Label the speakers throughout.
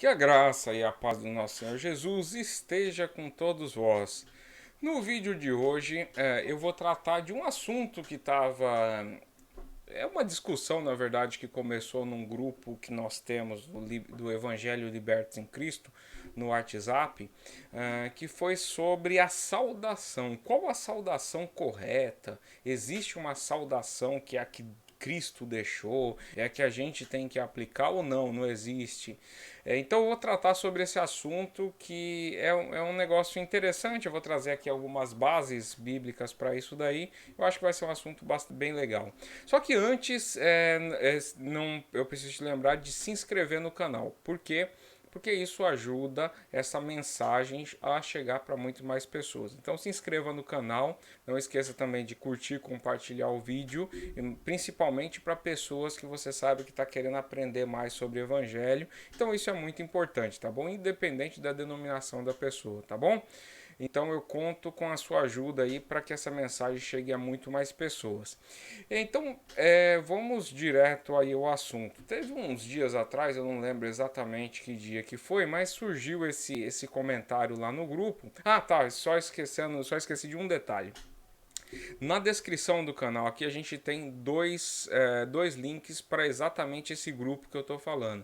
Speaker 1: Que a graça e a paz do nosso Senhor Jesus esteja com todos vós. No vídeo de hoje, eu vou tratar de um assunto que estava. É uma discussão, na verdade, que começou num grupo que nós temos do Evangelho Libertos em Cristo, no WhatsApp, que foi sobre a saudação. Qual a saudação correta? Existe uma saudação que é a que Cristo deixou, é a que a gente tem que aplicar ou não? Não existe. Então eu vou tratar sobre esse assunto que é um negócio interessante. Eu vou trazer aqui algumas bases bíblicas para isso daí. Eu acho que vai ser um assunto bem legal. Só que antes, não, eu preciso te lembrar de se inscrever no canal. Por quê? Porque isso ajuda essa mensagem a chegar para muito mais pessoas. Então se inscreva no canal, não esqueça também de curtir, compartilhar o vídeo, principalmente para pessoas que você sabe que está querendo aprender mais sobre Evangelho. Então isso é muito importante, tá bom? Independente da denominação da pessoa, tá bom? Então eu conto com a sua ajuda aí para que essa mensagem chegue a muito mais pessoas. Então vamos direto aí ao assunto. Teve uns dias atrás, eu não lembro exatamente que dia que foi, mas surgiu esse comentário lá no grupo. Ah, tá, só esqueci de um detalhe. Na descrição do canal aqui a gente tem dois links para exatamente esse grupo que eu estou falando.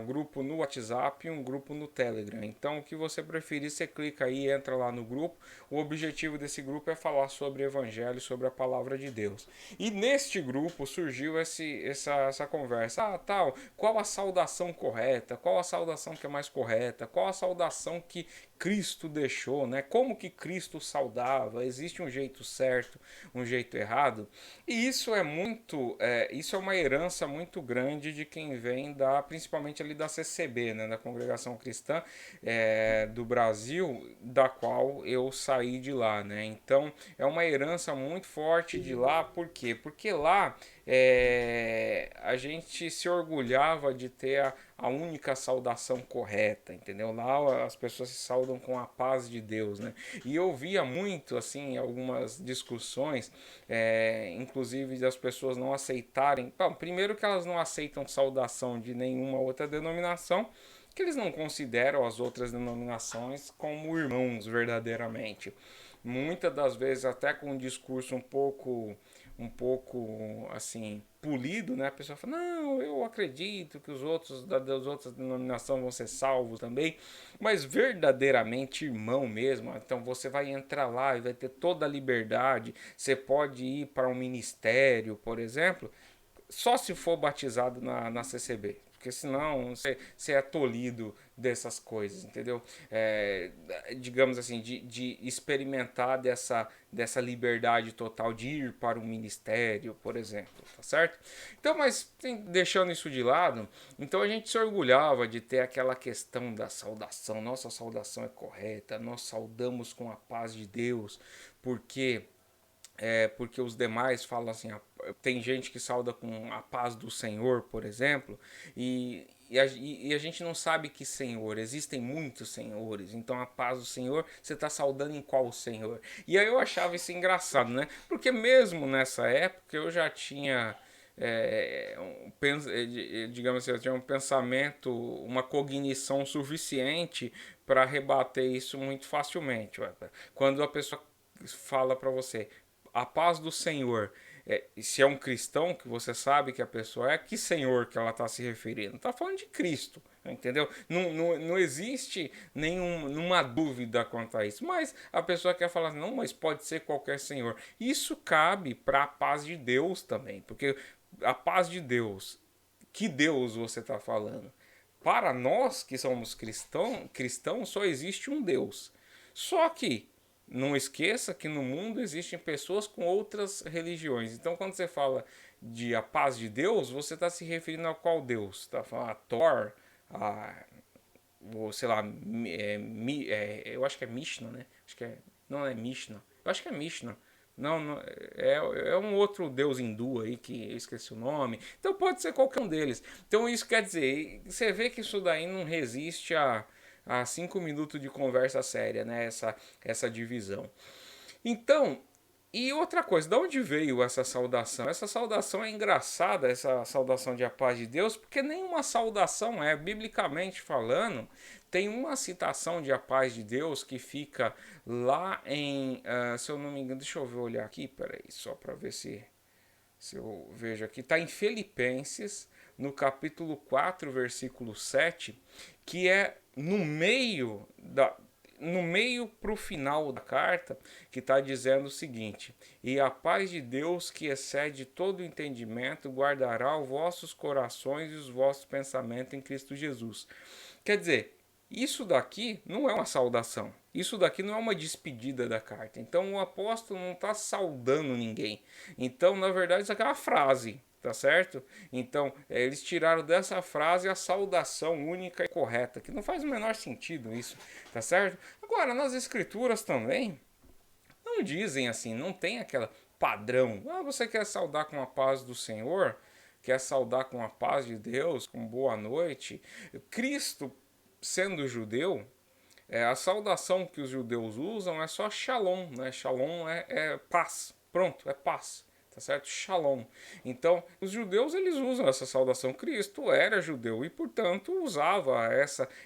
Speaker 1: Um grupo no WhatsApp e um grupo no Telegram. Então o que você preferir, você clica aí e entra lá no grupo. O objetivo desse grupo é falar sobre Evangelho, sobre a Palavra de Deus. E neste grupo surgiu essa conversa. Ah, tal, qual a saudação correta? Qual a saudação que é mais correta? Qual a saudação que Cristo deixou, né? Como que Cristo saudava? Existe um jeito certo, um jeito errado? E isso é uma herança muito grande de quem vem principalmente ali da CCB, né? Da Congregação Cristã do Brasil, da qual eu saí de lá, né? Então é uma herança muito forte de lá, por quê? Porque lá a gente se orgulhava de ter a única saudação correta, entendeu? Lá as pessoas se saudam com a paz de Deus, né? E eu via muito, assim, algumas discussões, inclusive das pessoas não aceitarem. Bom, primeiro que elas não aceitam saudação de nenhuma outra denominação, que eles não consideram as outras denominações como irmãos verdadeiramente. Muitas das vezes até com um discurso um pouco assim polido, né? A pessoa fala: "Não, eu acredito que os outros das outras denominações vão ser salvos também", mas verdadeiramente irmão mesmo. Então você vai entrar lá e vai ter toda a liberdade. Você pode ir para um ministério, por exemplo, só se for batizado na CCB. Porque senão você é tolhido dessas coisas, entendeu? Digamos assim, de experimentar dessa liberdade total de ir para o ministério, por exemplo, tá certo? Então, mas deixando isso de lado, então a gente se orgulhava de ter aquela questão da saudação. Nossa saudação é correta, nós saudamos com a paz de Deus, porque porque os demais falam assim, tem gente que sauda com a paz do Senhor, por exemplo, e a gente não sabe que Senhor, existem muitos senhores, então a paz do Senhor, você está saudando em qual Senhor? E aí eu achava isso engraçado, né? Porque mesmo nessa época eu já tinha digamos assim, eu tinha um pensamento, uma cognição suficiente para rebater isso muito facilmente. Quando a pessoa fala para você a paz do Senhor, se é um cristão que você sabe que a pessoa que Senhor que ela está se referindo? Está falando de Cristo, entendeu? Não existe nenhuma dúvida quanto a isso, mas a pessoa quer falar, não, mas pode ser qualquer Senhor. Isso cabe para a paz de Deus também, porque a paz de Deus, que Deus você está falando? Para nós que somos cristãos só existe um Deus. Só que não esqueça que no mundo existem pessoas com outras religiões. Então, quando você fala de a paz de Deus, você está se referindo a qual Deus? Está falando a Thor, a, ou sei lá, eu acho que é Mishnah, né? Acho que não é Mishnah. Eu acho que é Mishnah. Não, é um outro deus hindu aí que eu esqueci o nome. Então pode ser qualquer um deles. Então isso quer dizer, você vê que isso daí não resiste a 5 minutos de conversa séria, né? Essa divisão. Então, E outra coisa, de onde veio essa saudação? Essa saudação é engraçada, essa saudação de a paz de Deus, porque nenhuma saudação é, biblicamente falando, tem uma citação de a paz de Deus que fica lá em, se eu não me engano, deixa eu ver, olhar aqui, peraí, só para ver se eu vejo aqui, está em Filipenses, no capítulo 4, versículo 7, que é no meio para o final da carta, que está dizendo o seguinte: e a paz de Deus, que excede todo o entendimento, guardará os vossos corações e os vossos pensamentos em Cristo Jesus. Quer dizer, isso daqui não é uma saudação. Isso daqui não é uma despedida da carta. Então o apóstolo não está saudando ninguém. Então, na verdade, isso aqui é uma frase, tá certo? Então, eles tiraram dessa frase a saudação única e correta, que não faz o menor sentido isso, tá certo? Agora, nas escrituras também, não dizem assim, não tem aquela padrão. Ah, você quer saudar com a paz do Senhor? Quer saudar com a paz de Deus, com boa noite? Cristo, sendo judeu, a saudação que os judeus usam é só shalom, né? Shalom é paz. Pronto, é paz. Tá certo? Shalom. Então, os judeus eles usam essa saudação. Cristo era judeu e, portanto, usava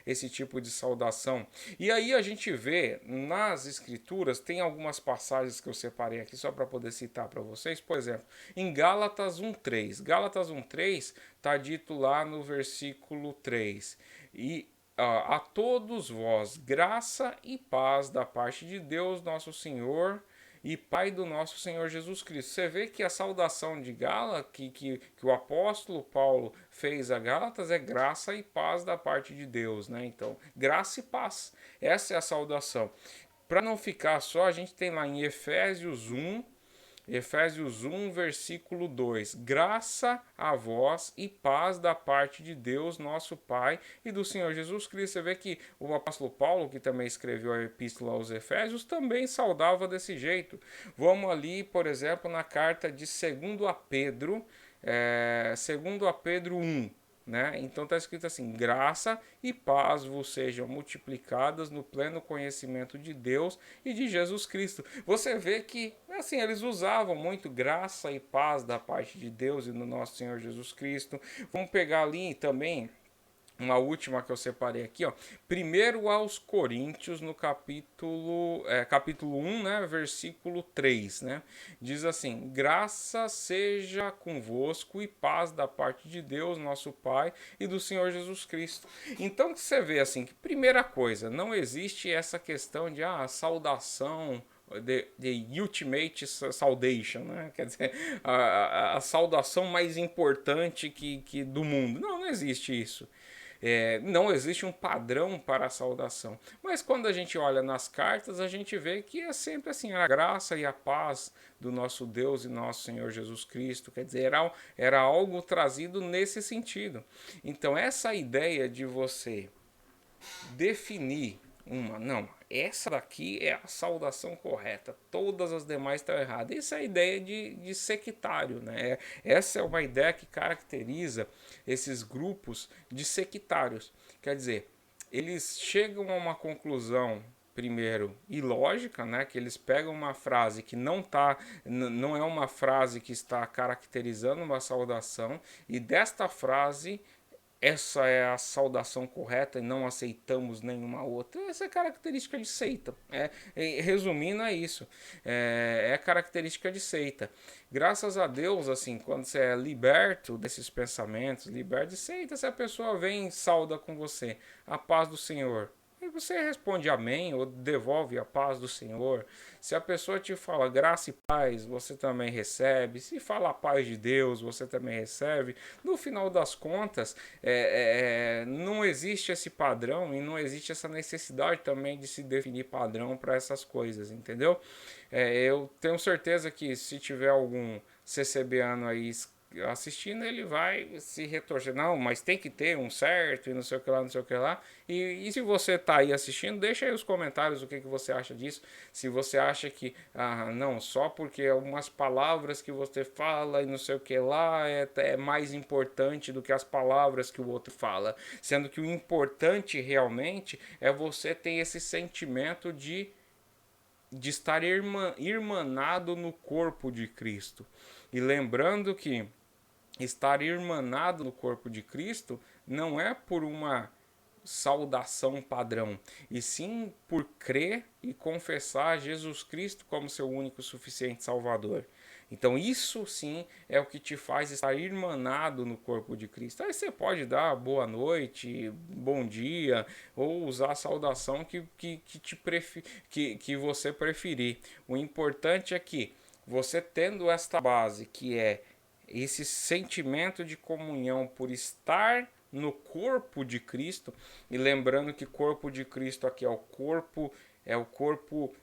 Speaker 1: esse tipo de saudação. E aí a gente vê nas escrituras, tem algumas passagens que eu separei aqui só para poder citar para vocês. Por exemplo, em Gálatas 1:3. Gálatas 1:3 está dito lá no versículo 3. E a todos vós graça e paz da parte de Deus, nosso Senhor e Pai do nosso Senhor Jesus Cristo. Você vê que a saudação de Gálatas, que o apóstolo Paulo fez a Gálatas, é graça e paz da parte de Deus, né? Então, graça e paz. Essa é a saudação. Para não ficar só, a gente tem lá em Efésios 1, versículo 2: graça a vós e paz da parte de Deus, nosso Pai, e do Senhor Jesus Cristo. Você vê que o apóstolo Paulo, que também escreveu a epístola aos Efésios, também saudava desse jeito. Vamos ali, por exemplo, na carta de 2 a Pedro, 2 a Pedro 1. Né? Então está escrito assim: graça e paz vos sejam multiplicadas no pleno conhecimento de Deus e de Jesus Cristo. Você vê que assim eles usavam muito graça e paz da parte de Deus e do nosso Senhor Jesus Cristo. Vamos pegar ali também uma última que eu separei aqui, ó. Primeiro aos Coríntios, no capítulo 1, né, versículo 3, né? Diz assim: graça seja convosco e paz da parte de Deus, nosso Pai, e do Senhor Jesus Cristo. Então você vê assim, que primeira coisa, não existe essa questão de saudação, the ultimate saudation, né? Quer dizer, a saudação mais importante que do mundo. Não existe isso. Não existe um padrão para a saudação. Mas quando a gente olha nas cartas, a gente vê que é sempre assim: a graça e a paz do nosso Deus e nosso Senhor Jesus Cristo. Quer dizer, era algo trazido nesse sentido. Então, essa ideia de você definir não, essa daqui é a saudação correta, todas as demais estão erradas. Essa é a ideia de sectário, né? Essa é uma ideia que caracteriza esses grupos de sectários. Quer dizer, eles chegam a uma conclusão primeiro ilógica, né, que eles pegam uma frase que não é uma frase que está caracterizando uma saudação, e desta frase essa é a saudação correta e não aceitamos nenhuma outra. Essa é característica de seita. Resumindo, é isso. É característica de seita. Graças a Deus, assim, quando você é liberto desses pensamentos, liberto de seita, se a pessoa vem e sauda com você, a paz do Senhor, e você responde amém ou devolve a paz do Senhor. Se a pessoa te fala graça e paz, você também recebe. Se fala a paz de Deus, você também recebe. No final das contas, não existe esse padrão e não existe essa necessidade também de se definir padrão para essas coisas, entendeu? Eu tenho certeza que se tiver algum CCBano aí assistindo, ele vai se retorcer. Não, mas tem que ter um certo e não sei o que lá, não sei o que lá. E se você tá aí assistindo, deixa aí os comentários o que você acha disso. Se você acha que, não, só porque algumas palavras que você fala e não sei o que lá é mais importante do que as palavras que o outro fala. Sendo que o importante realmente é você ter esse sentimento de estar irmanado no corpo de Cristo. E lembrando que estar irmanado no corpo de Cristo não é por uma saudação padrão, e sim por crer e confessar Jesus Cristo como seu único e suficiente Salvador. Então isso sim é o que te faz estar irmanado no corpo de Cristo. Aí você pode dar boa noite, bom dia, ou usar a saudação que você preferir. O importante é que você tendo esta base, que é esse sentimento de comunhão por estar no corpo de Cristo, e lembrando que corpo de Cristo aqui é o corpo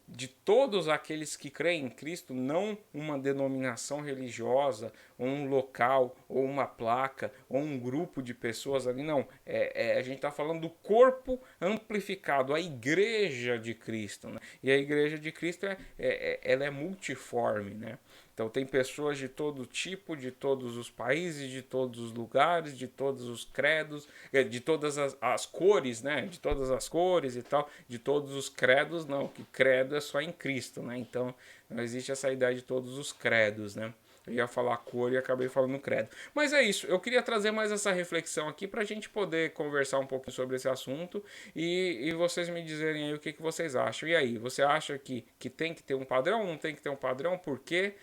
Speaker 1: de todos aqueles que creem em Cristo, não uma denominação religiosa, ou um local, ou uma placa, ou um grupo de pessoas ali, não. A gente está falando do corpo amplificado, a igreja de Cristo. Né? E a igreja de Cristo ela é multiforme, né? Então tem pessoas de todo tipo, de todos os países, de todos os lugares, de todos os credos, de todas as cores, né? De todas as cores e tal, de todos os credos, não, que credo é só em Cristo, né? Então não existe essa ideia de todos os credos, né? Eu ia falar cor e acabei falando credo. Mas é isso, eu queria trazer mais essa reflexão aqui para a gente poder conversar um pouco sobre esse assunto e vocês me dizerem aí o que vocês acham. E aí, você acha que tem que ter um padrão? Não tem que ter um padrão? Por quê?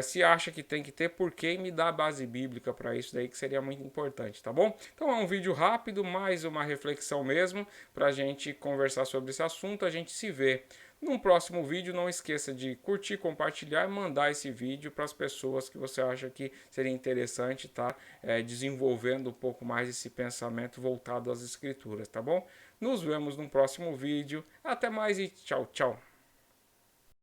Speaker 1: Se acha que tem que ter, por quê? E me dá a base bíblica para isso daí, que seria muito importante, tá bom? Então é um vídeo rápido, mais uma reflexão mesmo, para a gente conversar sobre esse assunto. A gente se vê num próximo vídeo. Não esqueça de curtir, compartilhar e mandar esse vídeo para as pessoas que você acha que seria interessante estar desenvolvendo um pouco mais esse pensamento voltado às escrituras, tá bom? Nos vemos no próximo vídeo. Até mais e tchau, tchau.